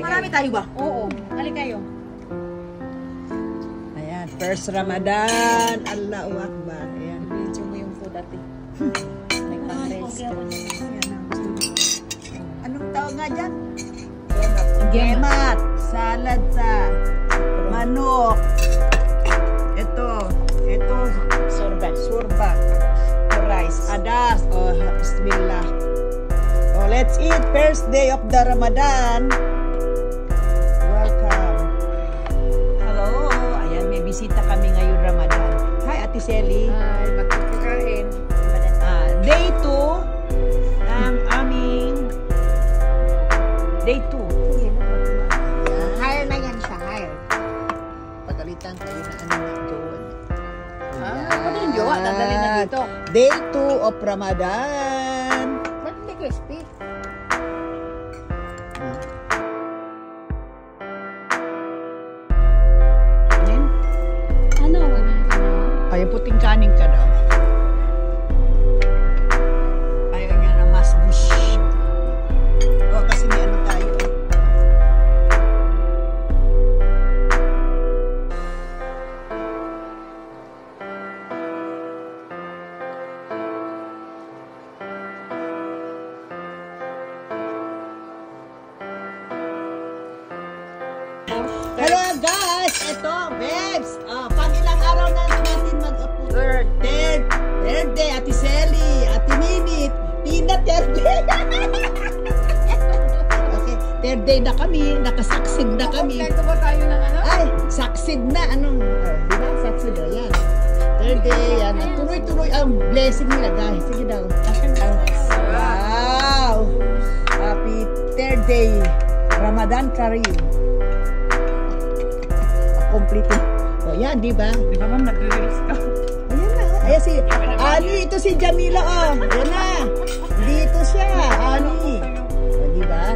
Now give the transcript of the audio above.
marami tayo ba? Oo. Hali kayo. Ayan, first Ramadan. Allahu Akbar. Ayan. Video mo yung food ate. Nagpang-rest. Anong tawag nga dyan? Gemat. Salad sa manok. Ito. Surba. Rice. Adas. Oh, bismillah. Oh, let's eat. First day of the Ramadan. Welcome. Hello. Ayan, may bisita kami ngayon Ramadan. Hi, Ate Shelly. Ay, magkakain. Day 2. Aming Day 2. Hire na yan siya, hire. Pagalitan kayo na ano na jowa niya. Pwede yung jowa. Dadalhin na dito. Day 2 of Ramadan. Ba't hindi crispy? Ano? Ay, puting kanin ka daw. Ayaw niya na mas bush. O, kasi may ano tayo. Hello guys! Ito, babes! Pang ilang araw na natin mag-upload? Third day, Ate Selly, Ate Ninit, Tina, third day! Okay, third day na kami, nakasucceed na kami. Kompleto ba tayo ng ano? Ay, succeed na, anong, di ba? Succeed na, yan. Third day, yan. Tuloy-tuloy ang blessing nila, guys. Sige daw. Wow! Happy third day, Ramadan Kareem. Complete. O yan, di ba? Di ba ma'am, nag-release ka? Ayan na. Ayan si Ani, ito si Jamila. Oh. Ayan na. Dito siya, Ani. O, di ba?